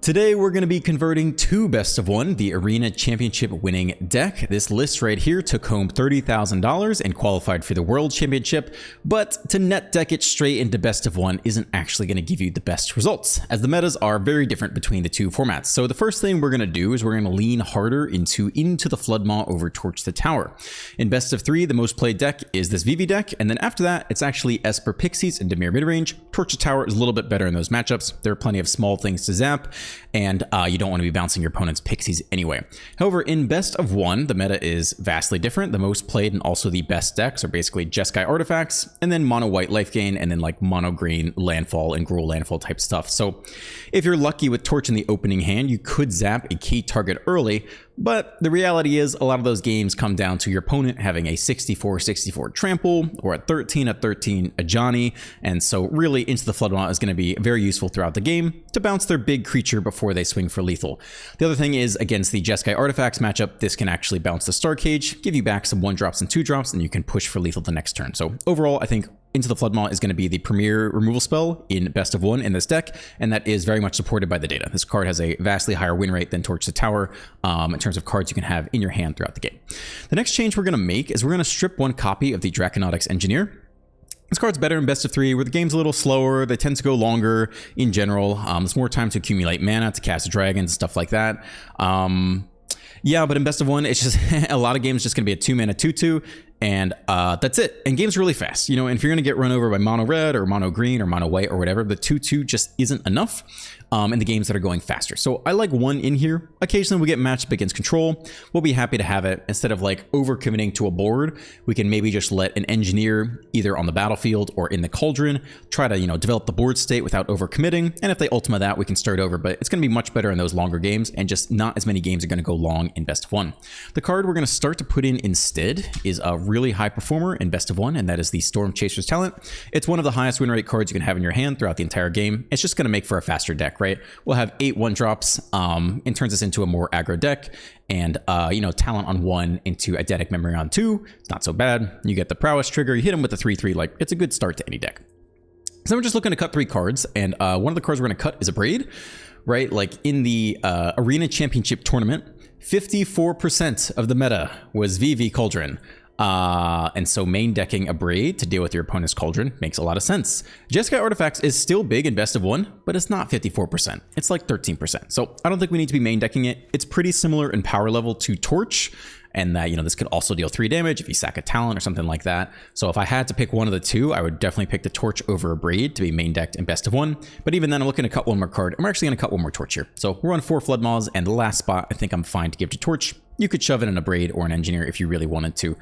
Today we're going to be converting two best of one, the Arena Championship winning deck. This list right here took home $30,000 and qualified for the World Championship, but to net deck it straight into best of one isn't actually going to give you the best results, as the metas are very different between the two formats. So the first thing we're going to do is we're going to lean harder into the Floodmaw over Torch the Tower. In best of three, the most played deck is this VV deck, and then after that, it's actually Esper Pixies and Dimir midrange. Torch the Tower is a little bit better in those matchups. There are plenty of small things to zap, and you don't want to be bouncing your opponent's Pixies anyway. However, in best of one, the meta is vastly different. The most played and also the best decks are basically Jeskai Artifacts, and then mono white life gain, and then like mono green landfall and Gruul landfall type stuff. So if you're lucky with Torch in the opening hand, you could zap a key target early, but the reality is a lot of those games come down to your opponent having a 64-64 trample, or a 13-13 Ajani, and so really Into the Floodmaw is going to be very useful throughout the game to bounce their big creature before they swing for lethal. The other thing is, against the Jeskai Artifacts matchup, this can actually bounce the Star Cage, give you back some 1-drops and 2-drops, and you can push for lethal the next turn. So overall, I think Into the Floodmaw is going to be the premier removal spell in best of one in this deck, and that is very much supported by the data. This card has a vastly higher win rate than Torch the Tower in terms of cards you can have in your hand throughout the game. The next change we're going to make is we're going to strip one copy of the Draconautics Engineer. This card's better in best of three, where the game's a little slower, they tend to go longer in general. There's more time to accumulate mana, to cast dragons, stuff like that. Yeah, but in best of one, it's just a lot of games just going to be a 2-mana 2/2, and that's it. And game's really fast. You know, and if you're going to get run over by mono red or mono green or mono white or whatever, the 2/2 just isn't enough in the games that are going faster. So I like one in here. Occasionally we get matched up against control. We'll be happy to have it. Instead of like over committing to a board, we can maybe just let an engineer either on the battlefield or in the cauldron try to, you know, develop the board state without over committing. And if they ultima that, we can start over, but it's going to be much better in those longer games, and just not as many games are going to go long in best of one. The card we're going to start to put in instead is a really high performer in best of one, and that is the Storm Chaser's Talent. It's one of the highest win rate cards you can have in your hand throughout the entire game. It's just going to make for a faster deck, right? We'll have 8 1-drops, and turns us into a more aggro deck, and you know, Talent on 1 into Eidetic Memory on 2. It's not so bad. You get the Prowess trigger, you hit him with the 3/3, like it's a good start to any deck. So we're just looking to cut 3 cards, and one of the cards we're going to cut is a Braid, right? Like in the Arena Championship tournament, 54% of the meta was VV Cauldron. And so main decking a Braid to deal with your opponent's Cauldron makes a lot of sense. Jeskai Artifacts is still big in best of one, but it's not 54%. It's like 13%. So I don't think we need to be main decking it. It's pretty similar in power level to Torch, and that, you know, this could also deal 3 damage if you sack a Talent or something like that. So if I had to pick one of the two, I would definitely pick the Torch over a Braid to be main decked in best of one. But even then, I'm looking to cut one more card. I'm actually going to cut one more Torch here. So we're on 4 Floodmaws, and the last spot I think I'm fine to give to Torch. You could shove it in a Braid or an Engineer if you really wanted to.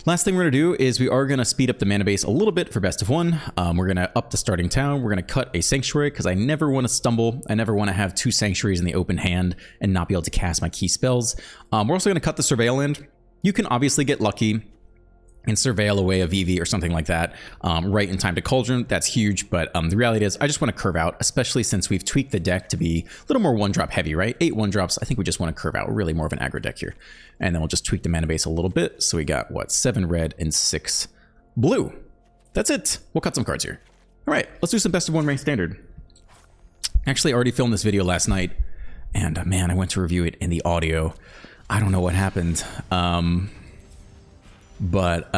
Last thing we're going to do is we are going to speed up the mana base a little bit for best of one. We're going to up the starting town. We're going to cut a Sanctuary because I never want to stumble. I never want to have 2 Sanctuaries in the open hand and not be able to cast my key spells. We're also going to cut the Surveil Land. You can obviously get lucky and surveil away a VV or something like that right in time to Cauldron. That's huge, but the reality is I just want to curve out, especially since we've tweaked the deck to be a little more 1-drop heavy, right? 8 1-drops. I think we just want to curve out. We're really more of an aggro deck here. And then we'll just tweak the mana base a little bit. So we got, what, 7 red and 6 blue. That's it. We'll cut some cards here. All right, let's do some best of one ranked standard. Actually, I already filmed this video last night, and man, I went to review it in the audio. I don't know what happened. But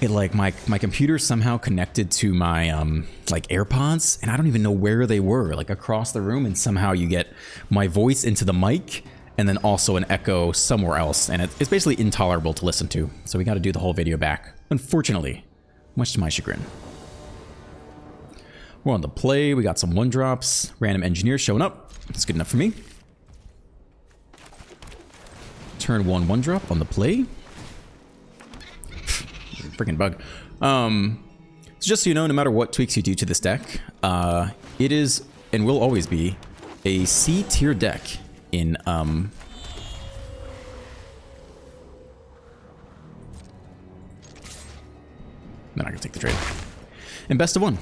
it like my computer somehow connected to my like AirPods, and I don't even know where they were, like across the room, and somehow you get my voice into the mic and then also an echo somewhere else, and it's basically intolerable to listen to. So we got to do the whole video back, unfortunately, much to my chagrin. We're on the play. We got some 1-drops. Random Engineer showing up. That's good enough for me. Turn 1 1-drop on the play. Freaking bug. So just so you know, no matter what tweaks you do to this deck, it is and will always be a C tier deck in I'm not gonna take the trade. In best of one.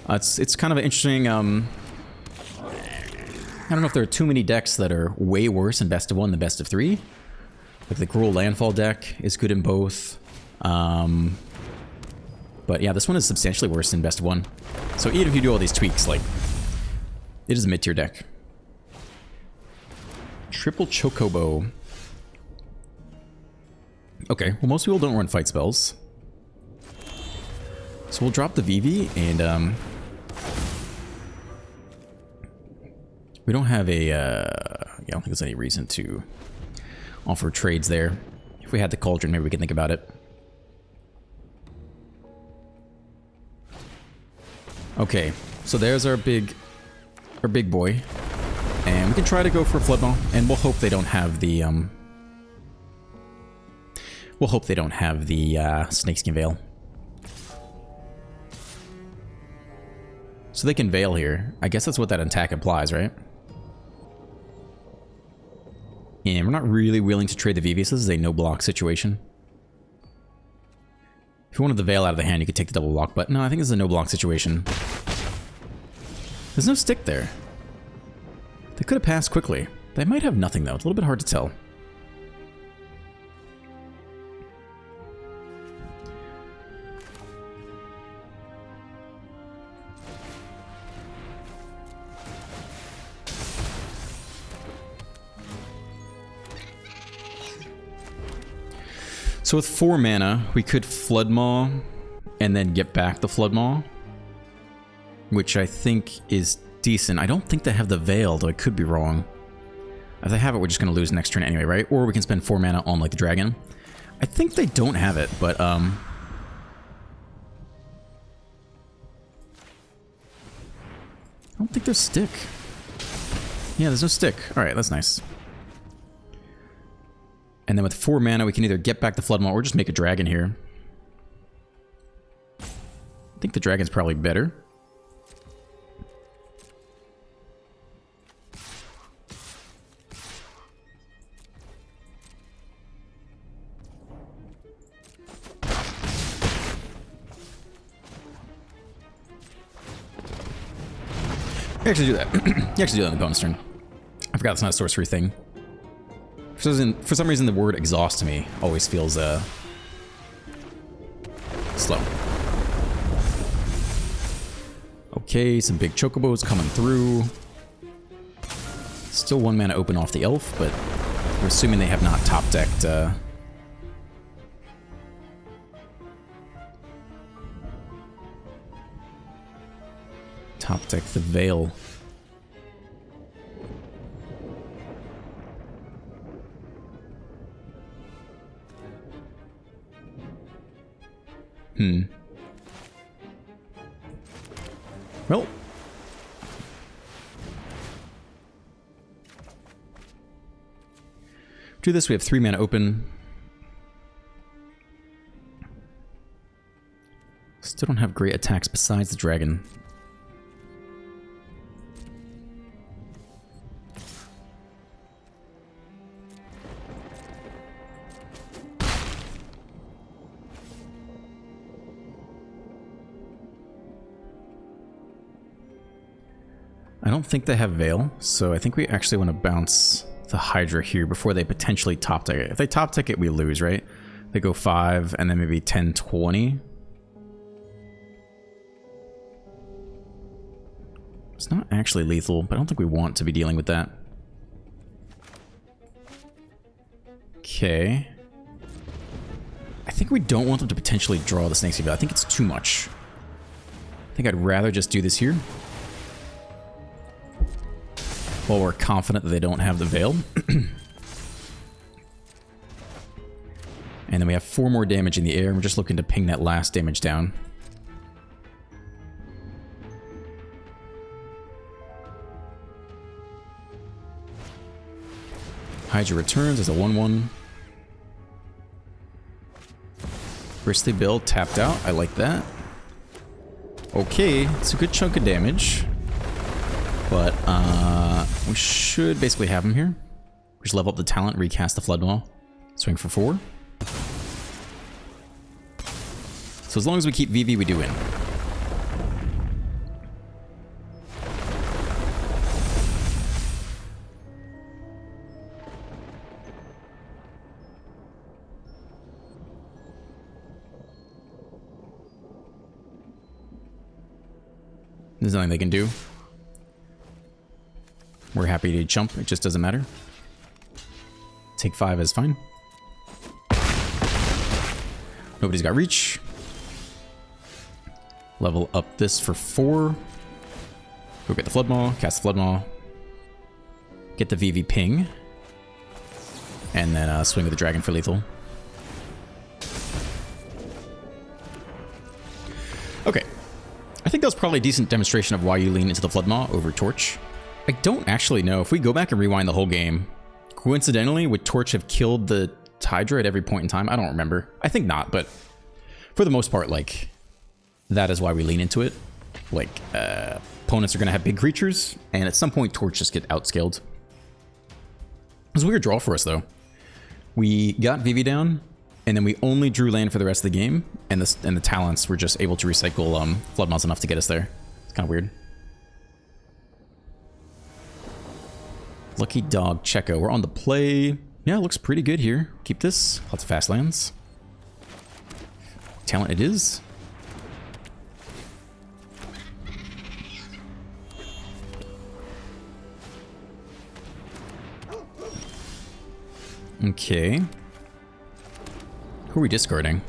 It's kind of an interesting I don't know if there are too many decks that are way worse in best of one than best of three. Like the Gruul Landfall deck is good in both. But yeah, this one is substantially worse than best of one. So even if you do all these tweaks, like, It is a mid-tier deck. Triple Chocobo. Okay, well most people don't run fight spells. So we'll drop the VV and we don't have a yeah, I don't think there's any reason to offer trades there. If we had the Cauldron, maybe we could think about it. Okay, so there's our big boy. And we can try to go for a Flood Maw, and we'll hope they don't have the Snakeskin Veil. So they can Veil here. I guess that's what that attack implies, right? And we're not really willing to trade the VV, so this is a no-block situation. If you wanted the Veil out of the hand, you could take the double block, but no, I think this is a no-block situation. There's no stick there. They could have passed quickly. They might have nothing, though. It's a little bit hard to tell. So with 4 mana, we could Flood Maw and then get back the Flood Maw, which I think is decent. I don't think they have the Veil, though I could be wrong. If they have it, we're just going to lose next turn anyway, right? Or we can spend 4 mana on, like, the dragon. I think they don't have it, but, I don't think there's stick. Yeah, there's no stick. Alright, that's nice. And then with 4 mana, we can either get back the Flood Maw or just make a dragon here. I think the dragon's probably better. You actually do that. You actually do that on the bonus turn. I forgot it's not a sorcery thing. For some reason, the word exhaust to me always feels slow. Okay, some big chocobos coming through. Still 1 mana open off the elf, but we're assuming they have not top decked. Top deck the Veil. Well. Do this, we have 3 mana open. Still don't have great attacks besides the dragon. I don't think they have Veil, so I think we actually want to bounce the Hydra here before they potentially top deck it. If they top deck it, we lose, right? They go 5 and then maybe 10, 20. It's not actually lethal, but I don't think we want to be dealing with that. Okay. I think we don't want them to potentially draw the Snakeskin Veil. I think it's too much. I think I'd rather just do this here. While we're confident that they don't have the Veil. And then we have 4 more damage in the air, and we're just looking to ping that last damage down. Hydra returns as a 1/1. Bristly Bill tapped out. I like that. Okay, it's a good chunk of damage. But we should basically have him here. Just level up the talent, recast the Flood Maw, swing for 4. So as long as we keep VV, we do win. There's nothing they can do. We're happy to jump, it just doesn't matter. Take 5 is fine. Nobody's got reach. Level up this for 4. Go get the Flood Maw, cast the Flood Maw. Get the VV ping. And then swing with the dragon for lethal. Okay. I think that was probably a decent demonstration of why you lean into the Flood Maw over Torch. I don't actually know. If we go back and rewind the whole game, coincidentally, would Torch have killed the Hydra at every point in time? I don't remember. I think not, but for the most part, like, that is why we lean into it. Like, opponents are going to have big creatures, and at some point, Torch just get outscaled. It was a weird draw for us, though. We got VV down, and then we only drew land for the rest of the game, and the talents were just able to recycle Flood Maws enough to get us there. It's kind of weird. Lucky Dog Checo. We're on the play. Yeah, it looks pretty good here. Keep this. Lots of fast lands. Talent it is. Okay. Who are we discarding?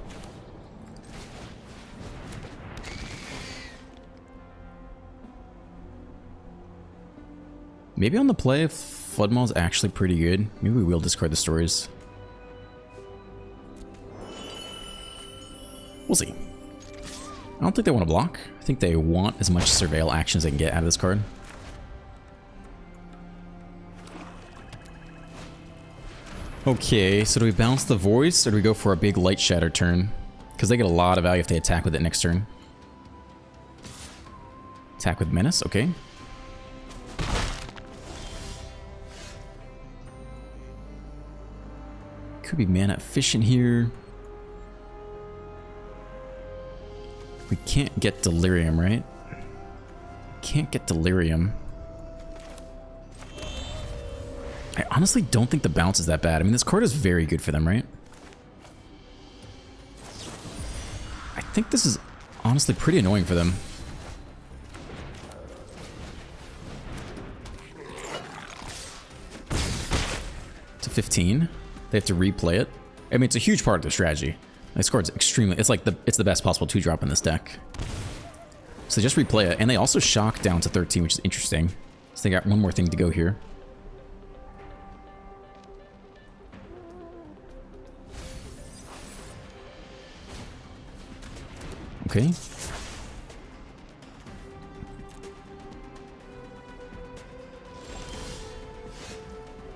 Maybe on the play, Flood Maw is actually pretty good. Maybe we will discard the stories. We'll see. I don't think they want to block. I think they want as much surveil action as they can get out of this card. Okay, so do we bounce the Voice, or do we go for a big Light Shatter turn? Because they get a lot of value if they attack with it next turn. Attack with Menace, okay. Could be mana efficient here. We can't get Delirium, right? Can't get Delirium. I honestly don't think the bounce is that bad. I mean, this card is very good for them, right? I think this is honestly pretty annoying for them. To 15. They have to replay it. I mean, it's a huge part of their strategy. This card's extremely... It's like it's the best possible 2-drop in this deck. So they just replay it, and they also shock down to 13, which is interesting. So they got one more thing to go here. Okay.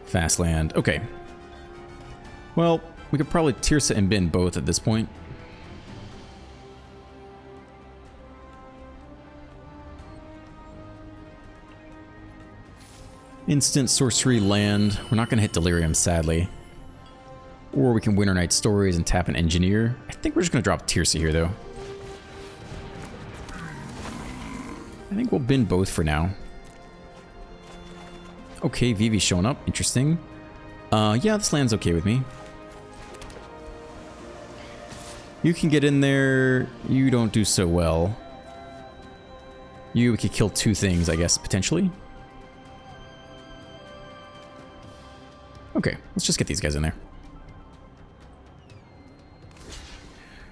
Fast land. Okay. Well, we could probably Tirsa and Bin both at this point. Instant sorcery land. We're not going to hit Delirium, sadly. Or we can Winter Night Stories and tap an Engineer. I think we're just going to drop Tirsa here, though. I think we'll bin both for now. Okay, Vivi's showing up. Interesting. Yeah, this land's okay with me. You can get in there. You don't do so well. You could kill 2 things, I guess, potentially. Okay, let's just get these guys in there.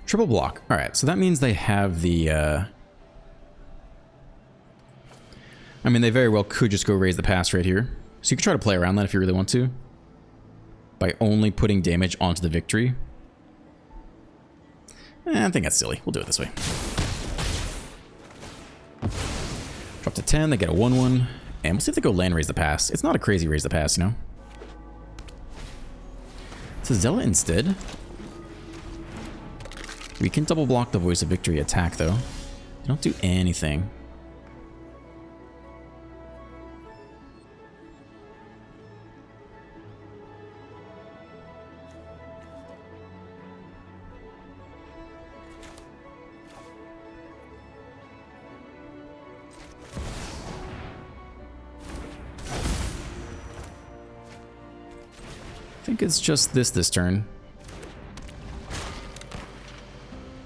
Triple block. Alright, so that means they have the... I mean, they very well could just go raise the pass right here. So you could try to play around that if you really want to. By only putting damage onto the victory. I think that's silly. We'll do it this way. Drop to 10, they get a 1-1. And we'll see if they go land raise the pass. It's not a crazy raise the pass, you know? It's a Zealot instead. We can double block the Voice of Victory attack, though. They don't do anything. I think it's just this turn.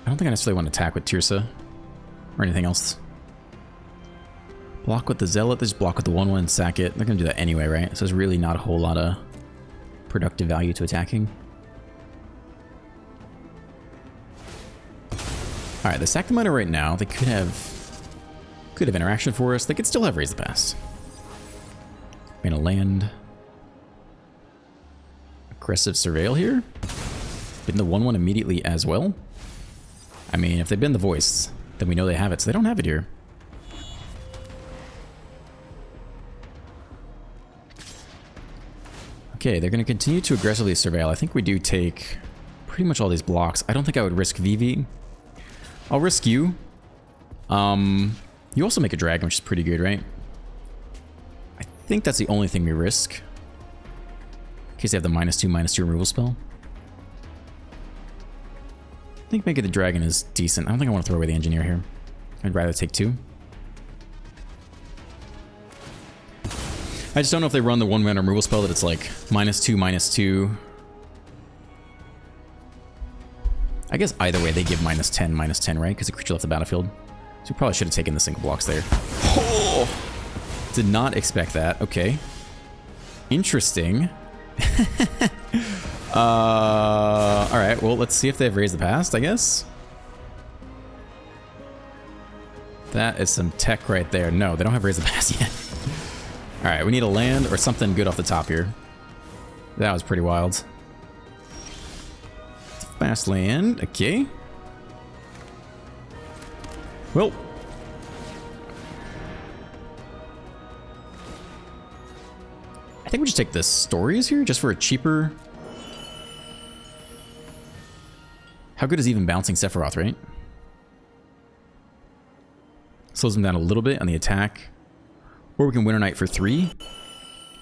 I don't think I necessarily want to attack with Tirsa or anything else. Block with the Zealot, just block with the 1/1 and sack it. They're gonna do that anyway, right? So there's really not a whole lot of productive value to attacking. Alright, they sack the miner right now. They could have interaction for us. They could still have Raise the Pass. I'm gonna land. Aggressive Surveil here. Been the 1/1 immediately as well. I mean, if they've been the voice, then we know they have it, so they don't have it here. Okay, they're going to continue to aggressively surveil. I think we do take pretty much all these blocks. I don't think I would risk VV. I'll risk you. You also make a dragon, which is pretty good, right? I think that's the only thing we risk. In case they have the -2/-2 removal spell. I think making the dragon is decent. I don't think I want to throw away the engineer here. I'd rather take 2. I just don't know if they run the 1-mana removal spell that it's like -2/-2. I guess either way they give -10/-10, right? Because the creature left the battlefield. So we probably should have taken the single blocks there. Oh! Did not expect that. Okay. Interesting. Alright, well, let's see if they've raised the past, I guess. That is some tech right there. No, they don't have raised the past yet. Alright, we need a land or something good off the top here. That was pretty wild. Fast land, okay. Well. I think we just take the stories here, just for a cheaper... How good is even bouncing Sephiroth, right? Slows him down a little bit on the attack. Or we can Winter Knight for 3.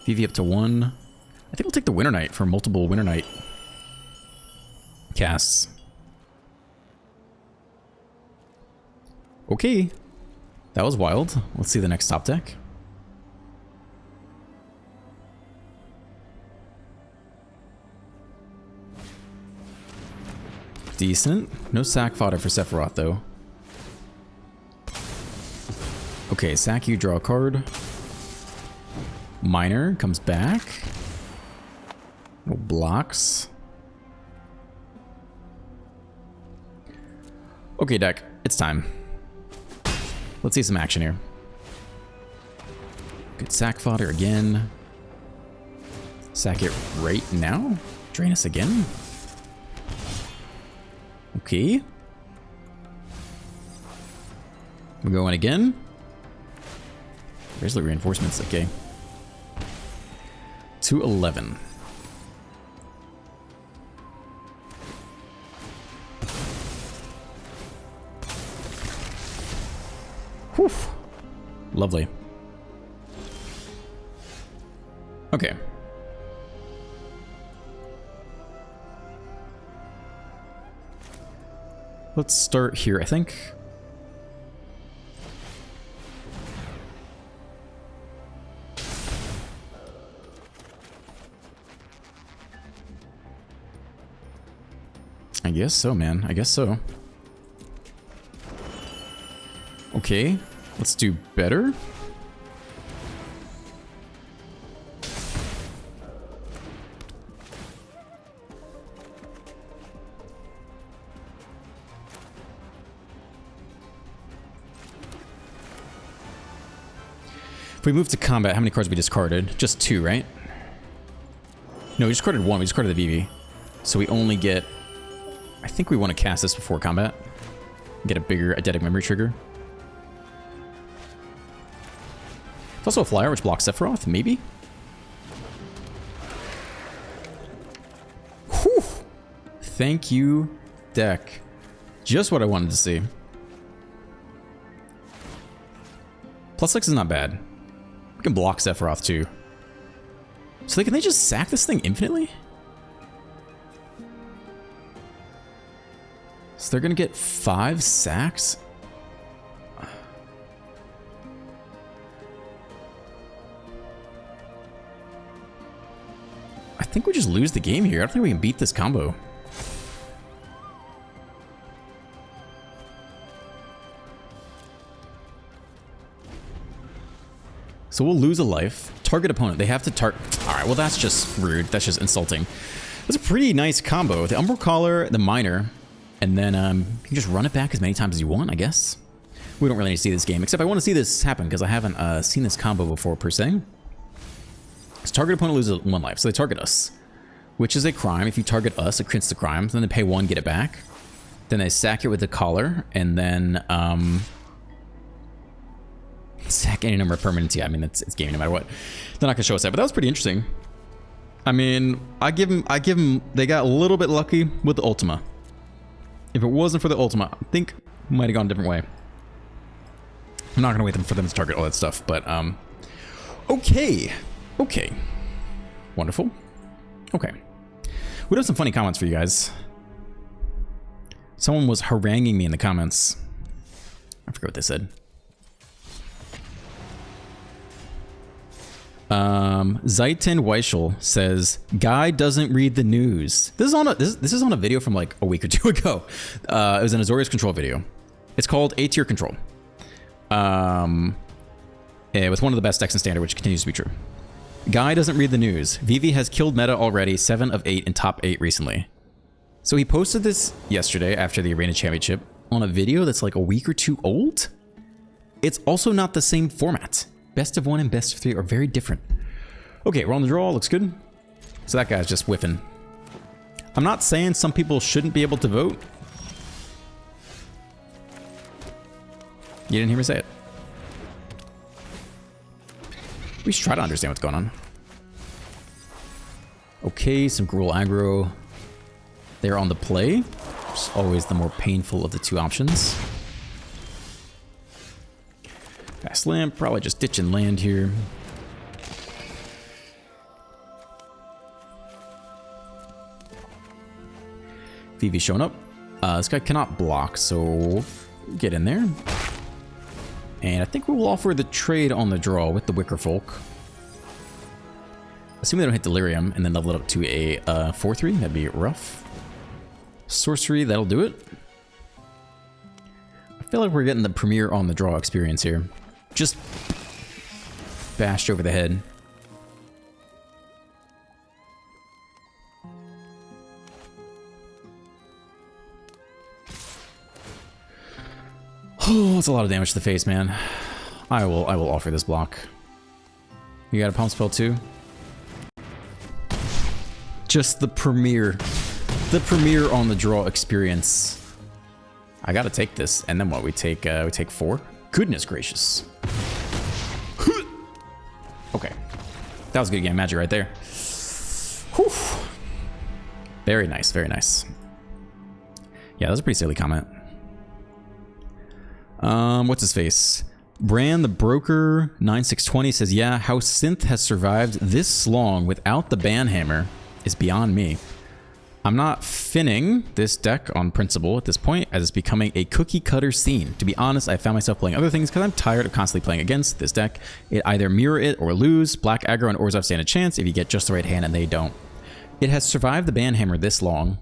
VV up to 1. I think we'll take the Winter Knight for multiple Winter Knight casts. Okay. That was wild. Let's see the next top deck. Decent. No sack fodder for Sephiroth, though. Okay, sack you, draw a card. Miner comes back. No blocks. Okay, deck. It's time. Let's see some action here. Good sack fodder again. Sack it right now. Drain us again. Okay. We're going again. Grizzly reinforcements, okay. 211. Whew. Lovely. Okay. Let's start here, I think. I guess so, man. I guess so. Okay, let's do better. If we move to combat, how many cards we discarded? Just 2, right? No, we discarded 1. We discarded the VV. So we only get... I think we want to cast this before combat. Get a bigger eidetic memory trigger. It's also a flyer which blocks Sephiroth, maybe? Whew! Thank you, deck. Just what I wanted to see. +6 is not bad. We can block Sephiroth too. So can they just sack this thing infinitely? So they're gonna get 5 sacks? I think we just lose the game here. I don't think we can beat this combo. So we'll lose a life. Target opponent. They have to target. All right, well, that's just rude. That's just insulting. That's a pretty nice combo. The Umbral Caller, the Miner, and then you can just run it back as many times as you want, I guess. We don't really need to see this game, except I want to see this happen because I haven't seen this combo before, per se. So target opponent loses 1 life, so they target us, which is a crime. If you target us, it crits the crime. Then they pay 1, get it back. Then they sack it with the Collar, and then sack any number of permanents. Yeah, I mean, it's game no matter what. They're not gonna show us that, but that was pretty interesting. I mean, I give them. They got a little bit lucky with the Ultima. If it wasn't for the Ultima, I think it might have gone a different way. I'm not gonna wait for them to target all that stuff, but okay, wonderful. Okay, we have some funny comments for you guys. Someone was haranguing me in the comments. I forget what they said. Zaitin Weichel says, "Guy doesn't read the news." This is on a video from like a week or 2 ago. It was an Azorius Control video. It's called A-Tier Control. With one of the best decks in Standard, which continues to be true. Guy doesn't read the news. Vivi has killed meta already, 7 of 8 in top 8 recently. So he posted this yesterday after the Arena Championship on a video that's like a week or 2 old. It's also not the same format. Best of 1 and best of 3 are very different. Okay, we're on the draw. Looks good. So that guy's just whiffing. I'm not saying some people shouldn't be able to vote. You didn't hear me say it. We should try to understand what's going on. Okay, some Gruul aggro. They're on the play. It's always the more painful of the 2 options. Fast lamp, probably just ditch and land here. Vivi showing up. This guy cannot block, so get in there. And I think we will offer the trade on the draw with the Wicker Folk. Assuming they don't hit Delirium and then level it up to a 4-3, that'd be rough. Sorcery, that'll do it. I feel like we're getting the Premier on the draw experience here. Just bashed over the head. Oh, that's a lot of damage to the face, man. I will offer this block. You got a pump spell too? Just the Premier on the draw experience. I gotta take this, and then what? We take 4. Goodness gracious. Okay, that was a good game magic right there. Whew. Very nice, very nice. Yeah, that was a pretty silly comment. What's his face? Bran the Broker 9620 says, "Yeah, how Synth has survived this long without the Banhammer is beyond me. I'm not finning this deck on principle at this point, as it's becoming a cookie cutter scene. To be honest, I found myself playing other things because I'm tired of constantly playing against this deck. It either mirror it or lose. Black aggro and Orzhov stand a chance if you get just the right hand and they don't. It has survived the Banhammer this long.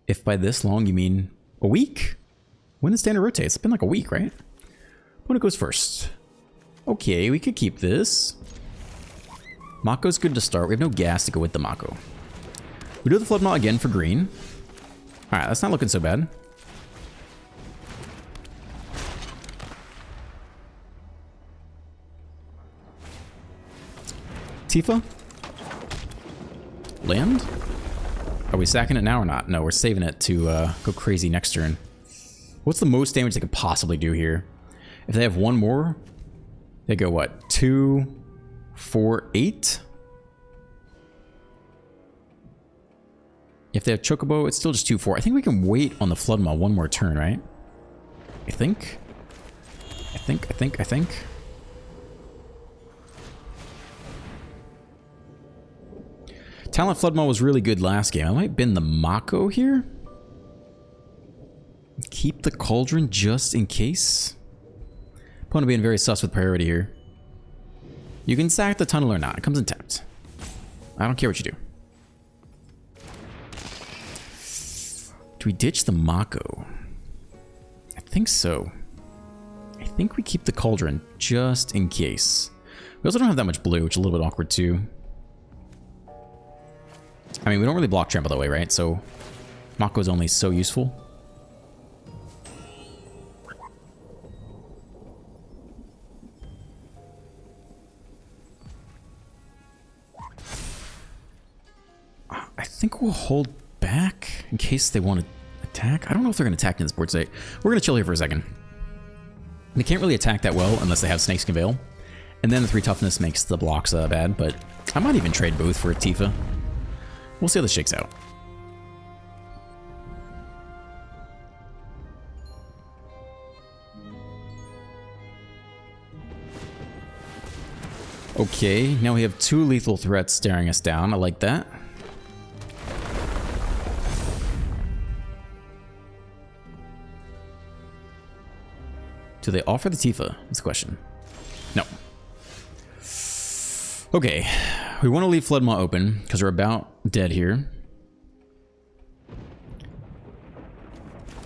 If by this long you mean a week? When the standard rotates, it's been like a week, right? Opponent goes first. Okay, we could keep this. Mako's good to start. We have no gas to go with the Mako. We do the Flood Maw again for green. Alright, that's not looking so bad. Tifa? Land? Are we sacking it now or not? No, we're saving it to go crazy next turn. What's the most damage they could possibly do here? If they have one more, they go what? 2, 4, 8? If they have Chocobo, it's still just 2, 4. I think we can wait on the Flood Maw one more turn, right? I think. Talent Flood Maw was really good last game. I might bin the Mako here. Keep the Cauldron just in case. Opponent being very sus with priority here. You can sack the Tunnel or not. It comes in tapped. I don't care what you do. Do we ditch the Mako? I think so. I think we keep the Cauldron just in case. We also don't have that much blue, which is a little bit awkward too. I mean, we don't really block Trample that way, right? So Mako is only so useful. I think we'll hold back in case they want to attack. I don't know if they're going to attack in this board state. We're going to chill here for a second. They can't really attack that well unless they have Snakeskin Veil. And then the 3 toughness makes the blocks bad, but I might even trade both for a Tifa. We'll see how this shakes out. Okay, now we have 2 lethal threats staring us down. I like that. Do they offer the Tifa? That's the question. No. Okay, we want to leave Floodmaw open because we're about dead here.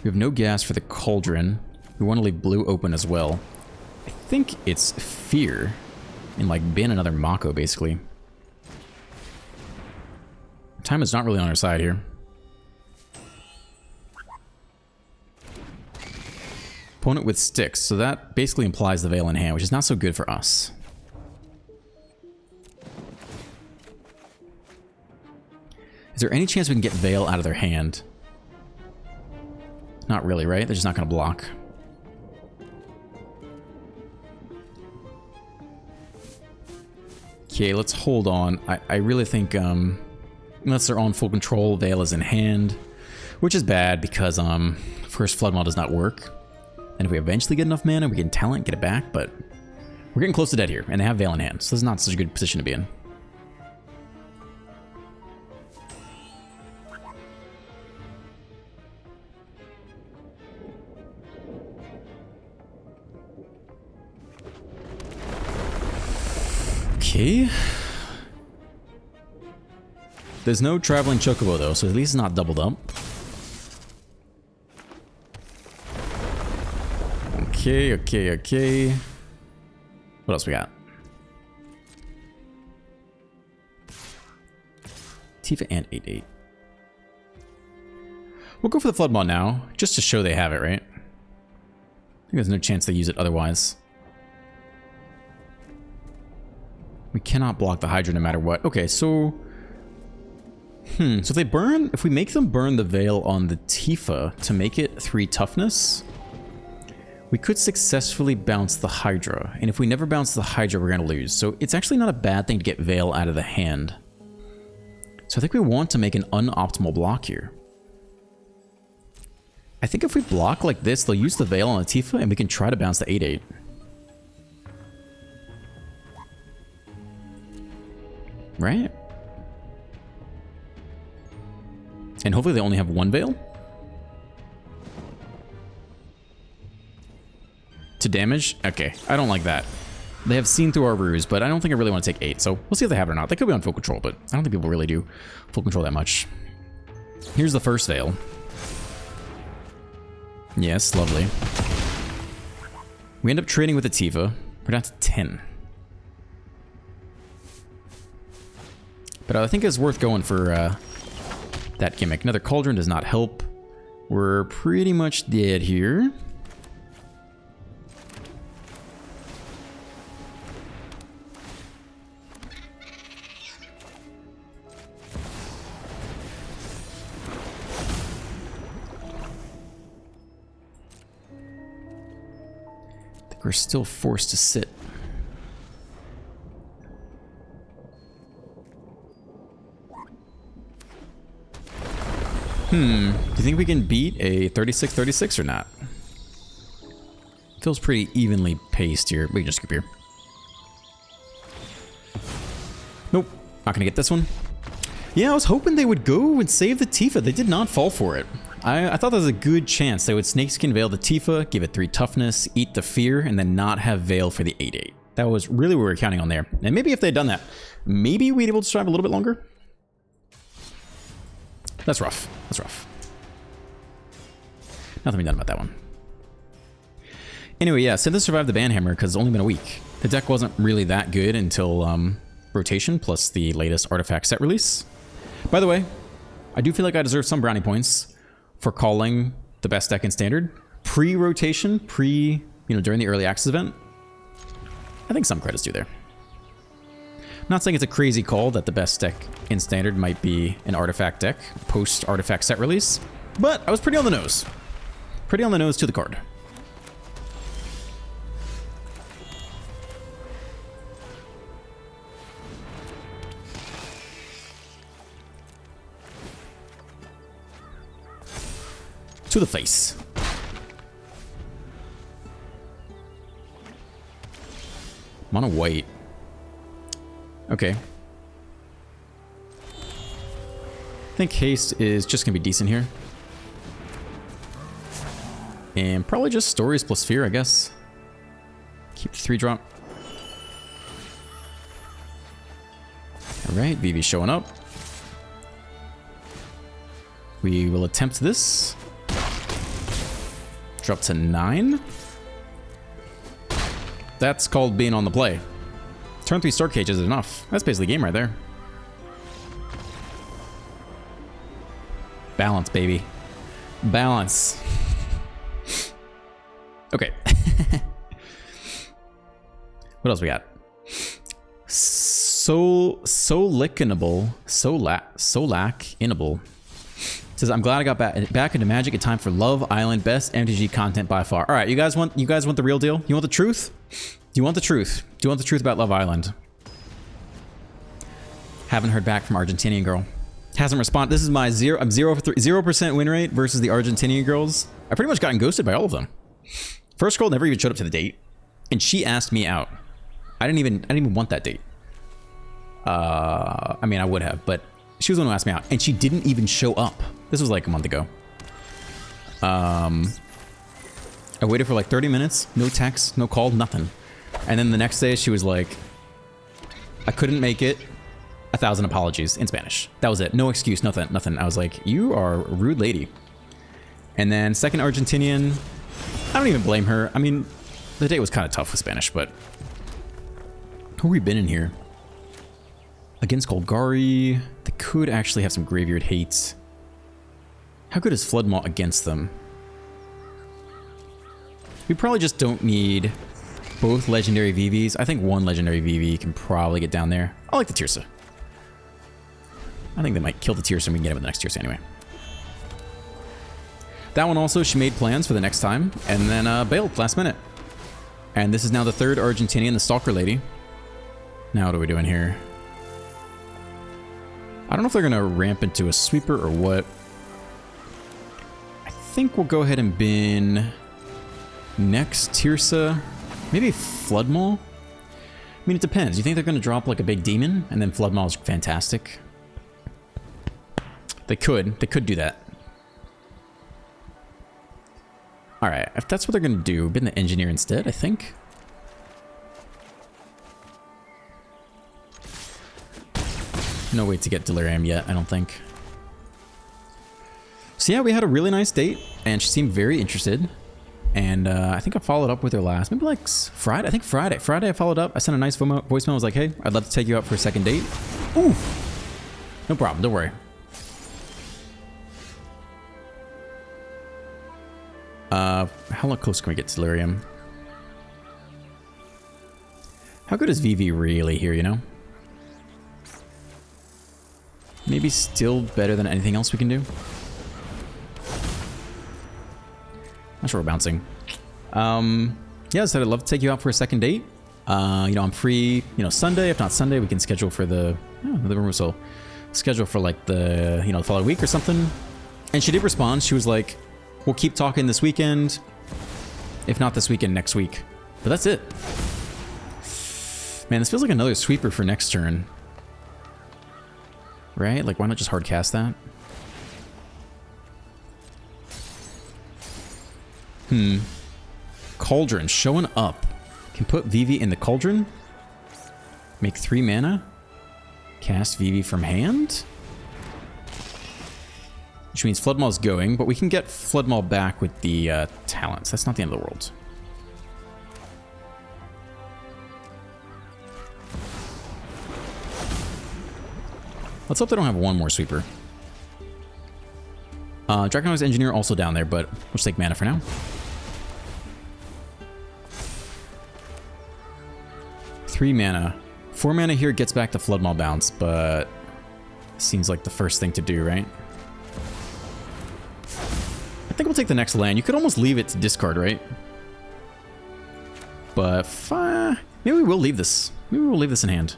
We have no gas for the Cauldron. We want to leave blue open as well. I think it's Fear and like ban another Mako basically. Time is not really on our side here. Opponent with sticks, so that basically implies the Veil in hand, which is not so good for us. Is there any chance we can get Veil out of their hand? Not really, right? They're just not going to block. Okay, let's hold on. I really think, unless they're on full control, Veil is in hand, which is bad because first Floodmaw does not work. And if we eventually get enough mana, we can talent, get it back, but we're getting close to dead here, and they have Veil in hand, so this is not such a good position to be in. Okay. There's no Traveling Chocobo though, so at least it's not doubled up. Okay. What else we got? Tifa and 8/8. We'll go for the Floodmaw now, just to show they have it, right? I think there's no chance they use it otherwise. We cannot block the Hydra no matter what. Okay, so... so if we make them burn the Veil on the Tifa to make it 3 toughness... we could successfully bounce the Hydra, and if we never bounce the Hydra, we're going to lose. So it's actually not a bad thing to get Veil out of the hand. So I think we want to make an unoptimal block here. I think if we block like this, they'll use the Veil on the Tifa, and we can try to bounce the 8/8. Right? And hopefully they only have 1 Veil. To damage? Okay, I don't like that. They have seen through our ruse, but I don't think I really want to take 8, so we'll see if they have it or not. They could be on full control, but I don't think people really do full control that much. Here's the first Veil. Yes, lovely. We end up trading with the Tifa. We're down to 10. But I think it's worth going for that gimmick. Another Cauldron does not help. We're pretty much dead here. We're still forced to sit. Do you think we can beat a 36-36 or not? Feels pretty evenly paced here. We can just scoop here. Nope, not gonna get this one. Yeah, I was hoping they would go and save the Tifa. They did not fall for it. I thought there was a good chance they would Snakeskin Veil the Tifa, give it 3 toughness, eat the Fear, and then not have Veil for the 8/8. That was really what we were counting on there. And maybe if they'd done that, maybe we'd be able to survive a little bit longer. That's rough. That's rough. Nothing to be done about that one. Anyway, yeah, Synthis survived the Banhammer because it's only been a week. The deck wasn't really that good until rotation plus the latest artifact set release. By the way, I do feel like I deserve some brownie points for calling the best deck in Standard. Pre-rotation, during the early access event. I think some credit's due there. I'm not saying it's a crazy call that the best deck in Standard might be an artifact deck post-artifact set release, but I was pretty on the nose. Pretty on the nose to the card. To the face. Mono white. Okay. I think haste is just gonna be decent here. And probably just stories plus fear, I guess. Keep the 3-drop. Alright, VV showing up. We will attempt this. Drop to 9. That's called being on the play. Turn 3 Stark Cage is enough. That's basically the game right there. Balance, baby. Balance. Okay. What else we got? Solicinable. Solacinable. Says, I'm glad I got back into Magic in time for Love Island, best MTG content by far. All right, you guys want the real deal? You want the truth? Do you want the truth? Do you want the truth about Love Island? Haven't heard back from Argentinian girl. Hasn't responded. This is my 0% win rate versus the Argentinian girls. I've pretty much gotten ghosted by all of them. First girl never even showed up to the date, and she asked me out. I didn't even want that date. I mean, I would have, but she was the one who asked me out, and she didn't even show up. This was like a month ago. I waited for like 30 minutes, no text, no call, nothing. And then the next day she was like, I couldn't make it, 1,000 apologies in Spanish. That was it. No excuse, nothing. I was like, you are a rude lady. And then second Argentinian, I don't even blame her. I mean, the date was kind of tough with Spanish, but who have we been in here? Against Golgari, they could actually have some graveyard hates. How good is Floodmaw against them? We probably just don't need both legendary VVs. I think one legendary VV can probably get down there. I like the Tirsa. I think they might kill the Tirsa and we can get him with the next Tirsa anyway. That one also, she made plans for the next time and then bailed last minute. And this is now the third Argentinian, the Stalker Lady. Now what are we doing here? I don't know if they're going to ramp into a sweeper or what. I think we'll go ahead and bin next Tirsa. Maybe Floodmaw? I mean, it depends. You think they're going to drop like a big demon and then Floodmaw is fantastic? They could do that. Alright, if that's what they're going to do, bin the engineer instead, I think. No way to get Delirium yet, I don't think. So yeah, we had a really nice date, and she seemed very interested. And I think I followed up with her last, maybe like Friday? I think Friday. Friday I followed up. I sent a nice voicemail. I was like, hey, I'd love to take you out for a second date. Ooh! No problem, don't worry. How close can we get to Delirium? How good is VV really here, you know? Maybe still better than anything else we can do. Not sure we're bouncing. Yeah, so I'd love to take you out for a second date. You know, I'm free, you know, Sunday. If not Sunday, we can schedule for the rehearsal. Schedule for like the, you know, the following week or something. And she did respond. She was like, we'll keep talking this weekend. If not this weekend, next week. But that's it. Man, this feels like another sweeper for next turn. Right? Like, why not just hard cast that? Cauldron showing up. Can put VV in the Cauldron. Make 3 mana. Cast VV from hand. Which means Floodmaw's going, but we can get Floodmaw back with the talents. That's not the end of the world. Let's hope they don't have one more sweeper. Dracono's Engineer also down there, but we'll just take mana for now. 3 mana. 4 mana here gets back to Flood Maw bounce, but seems like the first thing to do, right? I think we'll take the next land. You could almost leave it to discard, right? But maybe we will leave this. Maybe we'll leave this in hand.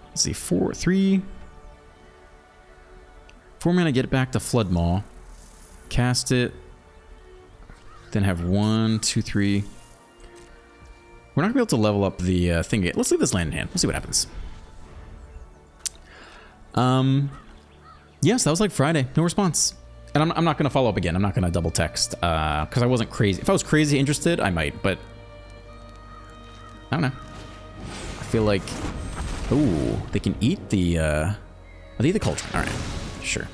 Let's see, 4, 3. 4 mana, get it back to Flood Maw. Cast it. Then have 1, 2, 3. We're not going to be able to level up the thing yet. Let's leave this land in hand. We'll see what happens. Yes, that was like Friday. No response. And I'm not going to follow up again. I'm not going to double text. Because I wasn't crazy. If I was crazy interested, I might. But I don't know. I feel like... Ooh, they can eat the... they eat the cauldron. All right. Sure.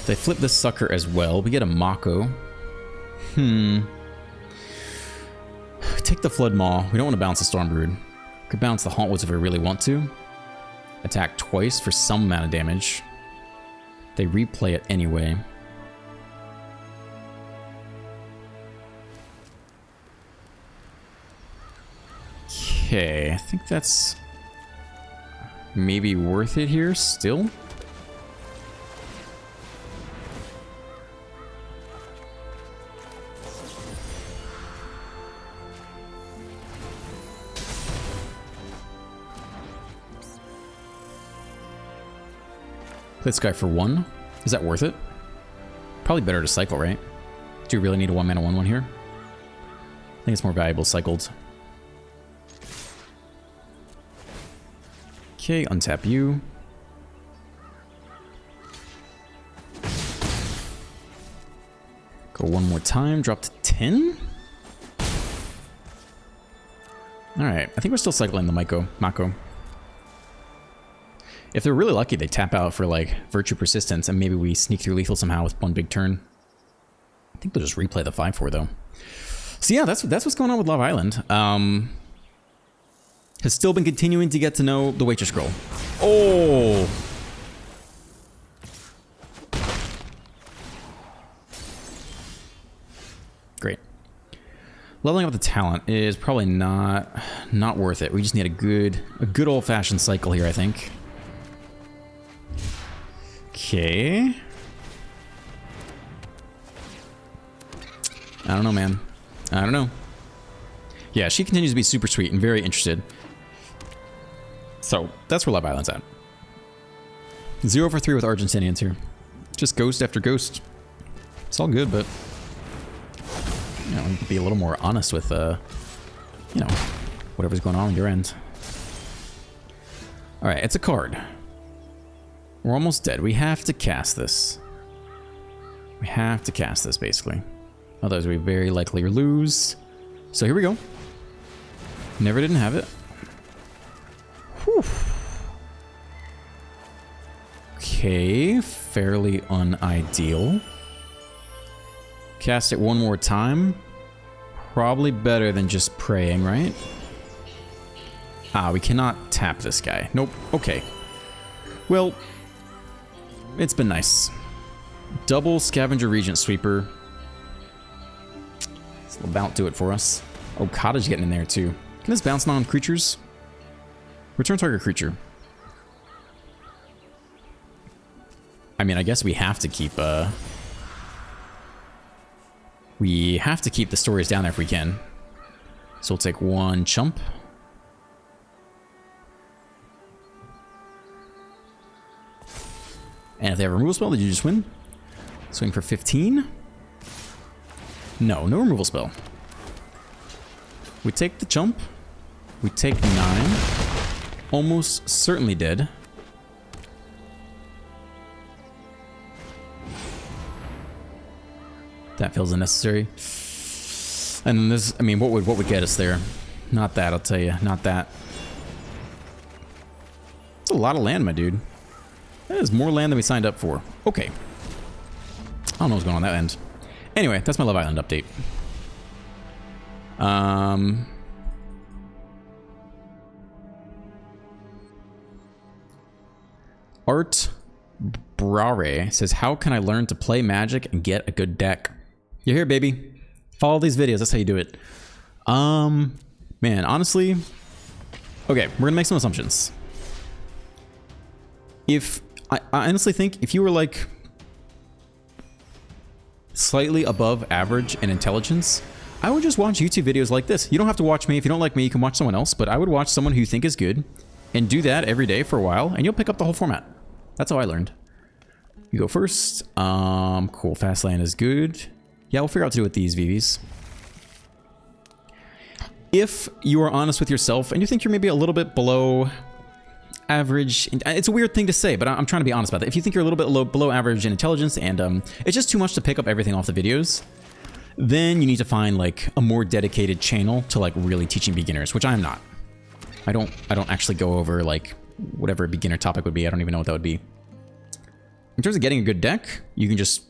They flip this sucker as well. We get a Mako. Take the Flood Maw. We don't want to bounce the Stormbrood. Could bounce the Hauntwoods if we really want to. Attack twice for some amount of damage. They replay it anyway. Okay, I think that's maybe worth it here still. Play this guy for 1. Is that worth it? Probably better to cycle, right? Do you really need a 1 mana 1/1 here? I think it's more valuable cycled. Okay, untap you. Go one more time, drop to 10. Alright, I think we're still cycling the Mako. If they're really lucky, they tap out for like Virtue Persistence, and maybe we sneak through lethal somehow with one big turn. I think they'll just replay the 5/4 though. So yeah, that's what's going on with Love Island. Has still been continuing to get to know the Waitress Scroll. Oh! Great. Leveling up the talent is probably not worth it. We just need a good old-fashioned cycle here, I think. Okay. I don't know, man. I don't know. Yeah, she continues to be super sweet and very interested. So, that's where Love Island's at. 0 for 3 with Argentinians here. Just ghost after ghost. It's all good, but... You know, you can be a little more honest with, you know, whatever's going on your end. Alright, it's a card. We're almost dead. We have to cast this. We have to cast this, basically. Otherwise, we very likely lose. So here we go. Never didn't have it. Whew. Okay, fairly unideal. Cast it one more time. Probably better than just praying, right? Ah, we cannot tap this guy. Nope. Okay. Well, it's been nice. Double Scavenger Regent Sweeper. It's about to do it for us. Oh, Cottage getting in there too. Can this bounce non-creatures? Return target creature. I mean, I guess we have to keep, we have to keep the stories down there if we can. So we'll take 1 chump. And if they have a removal spell, then you just win. Swing for 15. No removal spell. We take the chump. We take 9. Almost certainly dead. That feels unnecessary. And this, I mean, what would get us there? Not that, I'll tell you. Not that. It's a lot of land, my dude. That is more land than we signed up for. Okay. I don't know what's going on that end. Anyway, that's my Love Island update. Art Brare says, how can I learn to play Magic and get a good deck? You're here, baby. Follow these videos. That's how you do it. Man, honestly... Okay, we're gonna make some assumptions. I honestly think if you were like slightly above average in intelligence, I would just watch YouTube videos like this. You don't have to watch me. If you don't like me, you can watch someone else, but I would watch someone who you think is good and do that every day for a while, and you'll pick up the whole format. That's how I learned. You go first. Cool. Fast land is good. Yeah, we'll figure out what to do with these VVs. If you are honest with yourself and you think you're maybe a little bit below average, it's a weird thing to say, but I'm trying to be honest about that. If you think you're a little bit below average in intelligence and it's just too much to pick up everything off the videos, then you need to find like a more dedicated channel to like really teaching beginners, which I'm not. I don't actually go over like whatever a beginner topic would be. I don't even know what that would be. In terms of getting a good deck, you can just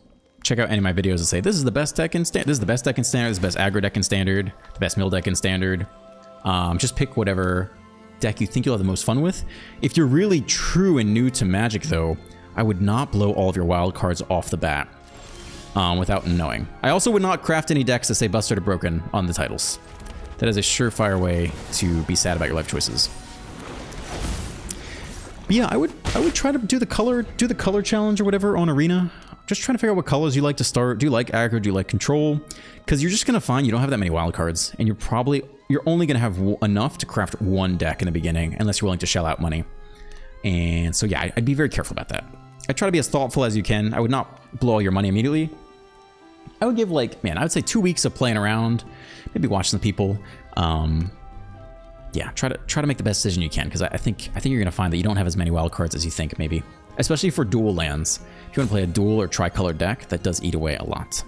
check out any of my videos and say, this is the best deck in standard, this is the best deck in standard, this is the best aggro deck in standard, the best mill deck in standard. Just pick whatever deck you think you'll have the most fun with. If you're really true and new to Magic though, I would not blow all of your wild cards off the bat without knowing. I also would not craft any decks that say busted or broken on the titles. That is a surefire way to be sad about your life choices. But yeah, I would try to do the color challenge or whatever on Arena. Just trying to figure out what colors you like to start. Do you like aggro? Do you like control? Because you're just gonna find you don't have that many wild cards, and you're only gonna have enough to craft one deck in the beginning, unless you're willing to shell out money. And so yeah, I'd be very careful about that. I try to be as thoughtful as you can. I would not blow all your money immediately. I would give like, man, I would say 2 weeks of playing around, maybe watching some people. Yeah, try to make the best decision you can, because I think you're gonna find that you don't have as many wild cards as you think, maybe. Especially for dual lands. If you want to play a dual or tricolor deck, that does eat away a lot.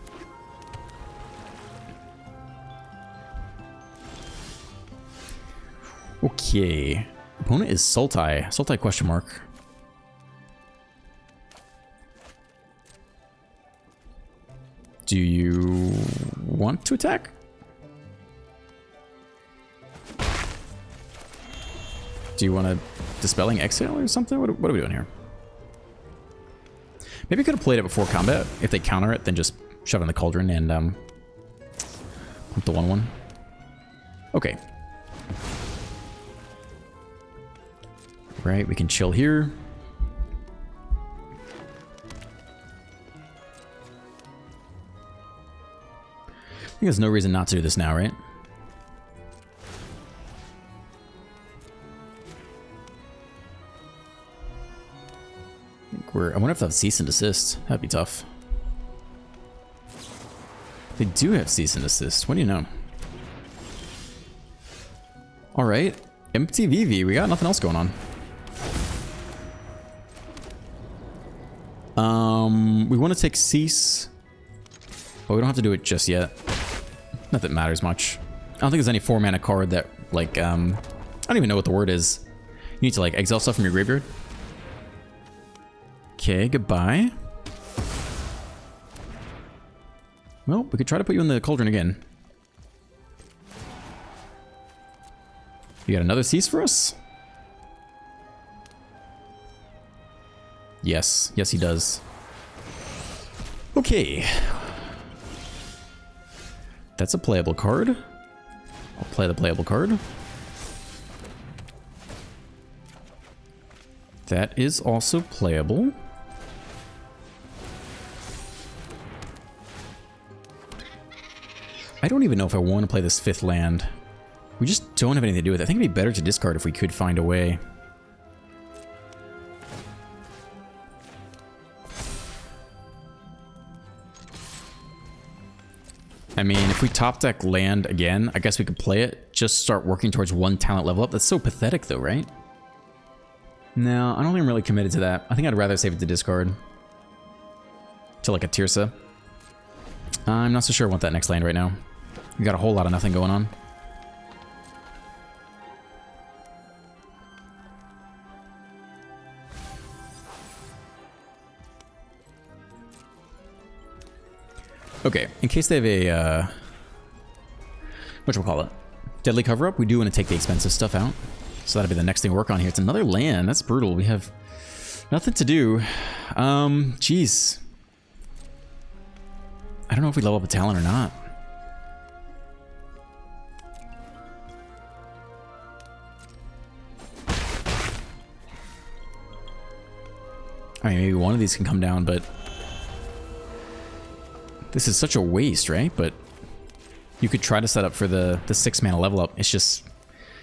Okay. Opponent is Sultai. Sultai question mark. Do you want to attack? Do you want to Dispelling Exhale or something? What are we doing here? Maybe I could have played it before combat. If they counter it, then just shove it in the cauldron and pump the 1/1. Okay. Right, we can chill here. I think there's no reason not to do this now, right? I wonder if they have cease and desist. That'd be tough. They do have cease and desist. What do you know? Alright. MTVV. We got nothing else going on. We want to take cease. But we don't have to do it just yet. Not that it matters much. I don't think there's any 4-mana card that, like, I don't even know what the word is. You need to, like, exile stuff from your graveyard. Okay, goodbye. Well, we could try to put you in the cauldron again. You got another cease for us? Yes. Yes, he does. Okay. That's a playable card. I'll play the playable card. That is also playable. I don't even know if I want to play this 5th land. We just don't have anything to do with it. I think it'd be better to discard if we could find a way. I mean, if we top deck land again, I guess we could play it. Just start working towards 1 talent level up. That's so pathetic though, right? No, I don't think I'm really committed to that. I think I'd rather save it to discard. To like a Tirsa. I'm not so sure I want that next land right now. We got a whole lot of nothing going on. Okay, in case they have a, whatchamacallit, Deadly Cover-Up, we do want to take the expensive stuff out. So that'll be the next thing to work on here. It's another land. That's brutal. We have Nothing to do. Jeez. I don't know if we level up a talent or not. I mean, maybe one of these can come down, but this is such a waste, right? But you could try to set up for the 6 mana level up. It's just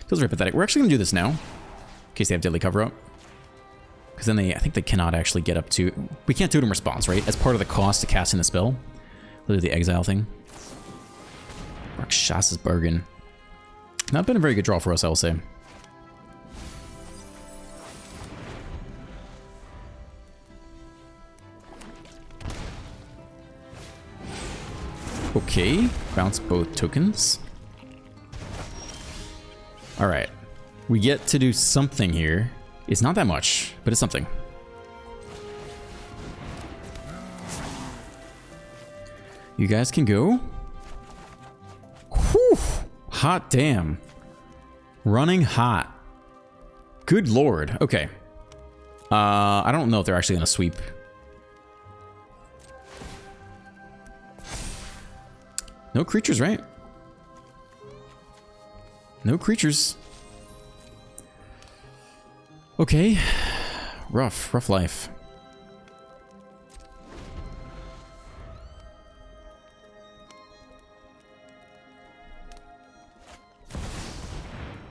feels very pathetic. We're actually gonna do this now, in case they have deadly cover up, because then I think they cannot actually get up to. We can't do it in response, right? As part of the cost to casting the spell, we'll do the exile thing. Rakshas's Bargain. Not been a very good draw for us, I will say. Okay, bounce both tokens. All right, we get to do something here. It's not that much, but it's something. You guys can go. Whew, hot damn. Running hot. Good lord, okay. I don't know if they're actually gonna sweep. No creatures, right? No creatures. Okay. Rough life.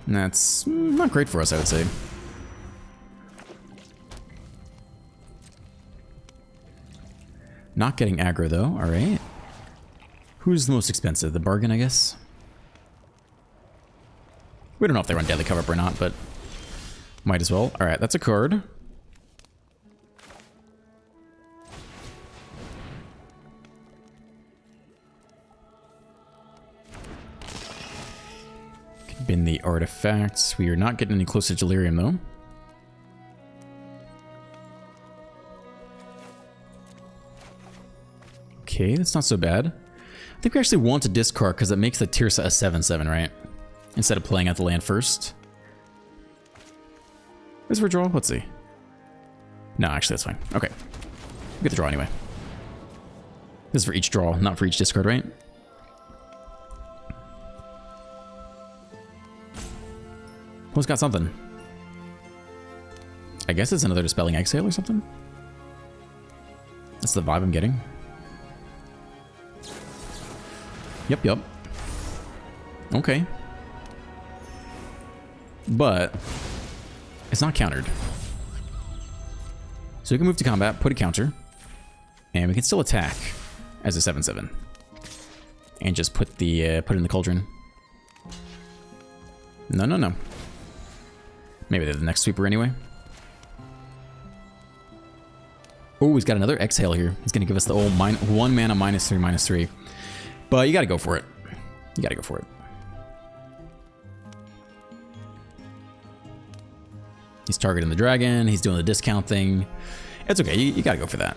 That's not great for us, I would say. Not getting aggro, though. All right. Who's the most expensive? The Bargain, I guess? We don't know if they run deadly cover up or not, but might as well. All right, that's a card. Can bin the artifacts. We are not getting any closer to Delirium, though. Okay, that's not so bad. I think we actually want to discard because it makes the Tirsa a 7/7, right? Instead of playing out the land first. Is for draw? Let's see. No, actually, that's fine. Okay. We get the draw anyway. This is for each draw, not for each discard, right? Who's got something? I guess it's another Dispelling Exhale or something? That's the vibe I'm getting. Yep. Okay. But it's not countered. So we can move to combat, put a counter, and we can still attack as a 7/7. And just put the put it in the cauldron. No. Maybe they're the next sweeper anyway. Oh, he's got another exhale here. He's gonna give us the old 1 mana -3/3. But you gotta go for it. You gotta go for it. He's targeting the dragon. He's doing the discount thing. It's okay. You gotta go for that.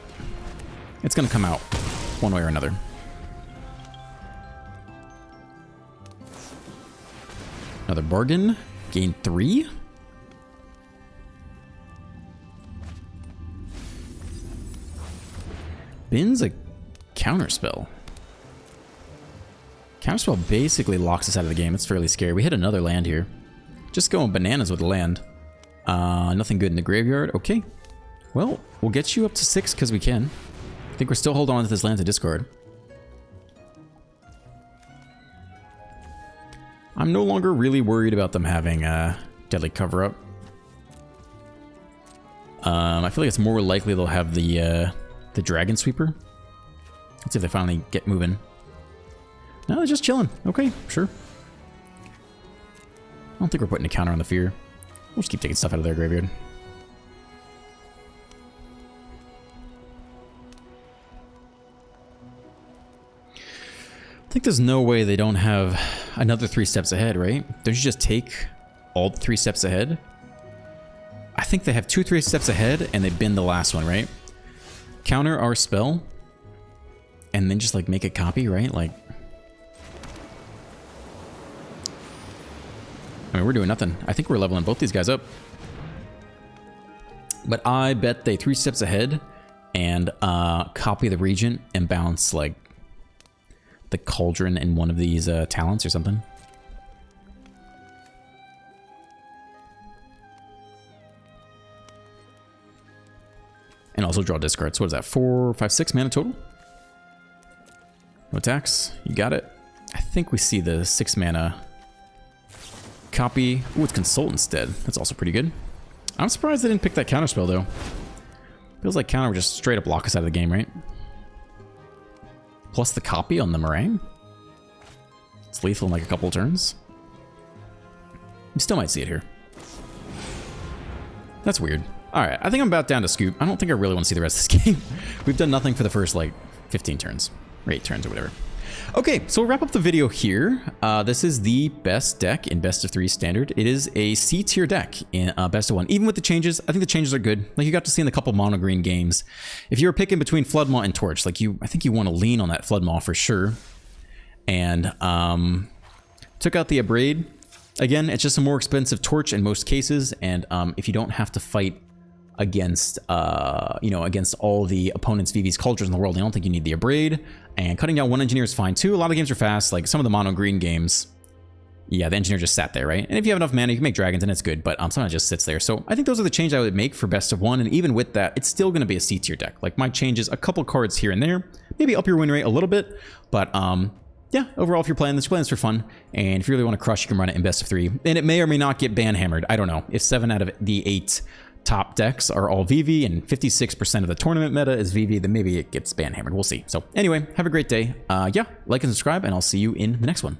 It's gonna come out one way or another. Another Bargain. Gain 3. Bin's a counterspell. Counterspell basically locks us out of the game. It's fairly scary. We hit another land here. Just going bananas with the land. Nothing good in the graveyard. Okay. Well, we'll get you up to 6 because we can. I think we're still holding on to this land to discard. I'm no longer really worried about them having deadly cover up. I feel like it's more likely they'll have the Dragon Sweeper. Let's see if they finally get moving. No, they're just chilling. Okay, sure. I don't think we're putting a counter on the fear. We'll just keep taking stuff out of their graveyard. I think there's no way they don't have another 3 steps ahead, right? Don't you just take all 3 steps ahead? I think they have 2-3 steps ahead and they bin the last one, right? Counter our spell and then just like make a copy, right? Like, I mean, we're doing nothing. I think we're leveling both these guys up. But I bet they 3 steps ahead and copy the Regent and bounce like the Cauldron in one of these talents or something. And also draw discards. What is that? 4, 5, 6 mana total? No attacks. You got it. I think we see the 6 mana copy. Ooh, it's Consult instead. That's also pretty good. I'm surprised they didn't pick that counterspell though. Feels like counter would just straight up lock us out of the game, right? Plus the copy on the Meringue. It's lethal in like a couple turns. You still might see it here. That's weird. Alright, I think I'm about down to scoop. I don't think I really want to see the rest of this game. We've done nothing for the first like 15 turns. Or 8 turns or whatever. Okay, so we'll wrap up the video here. This is the best deck in Best of 3 Standard. It is a C tier deck in Best of 1. Even with the changes, I think the changes are good. Like you got to see in the couple mono green games. If you were picking between Floodmaw and Torch, like I think you want to lean on that Floodmaw for sure. And took out the Abrade. Again, it's just a more expensive Torch in most cases. And if you don't have to fight against against all the opponent's VV's Cauldrons in the world, I don't think you need the Abrade. And cutting down 1 Engineer is fine too. A lot of games are fast, like some of the mono green games. Yeah, the Engineer just sat there, right? And if you have enough mana, you can make dragons and it's good, but sometimes it just sits there. So I think those are the changes I would make for Best of 1, and even with that, it's still going to be a C tier deck. Like my changes, a couple cards here and there, maybe up your win rate a little bit, but yeah, overall, if you're playing this for fun, and if you really want to crush, you can run it in Best of 3. And it may or may not get ban hammered. I don't know. If 7 out of the 8 top decks are all VV and 56% of the tournament meta is VV, then maybe it gets ban hammered. We'll see. So anyway, have a great day. Yeah, like and subscribe, and I'll see you in the next one.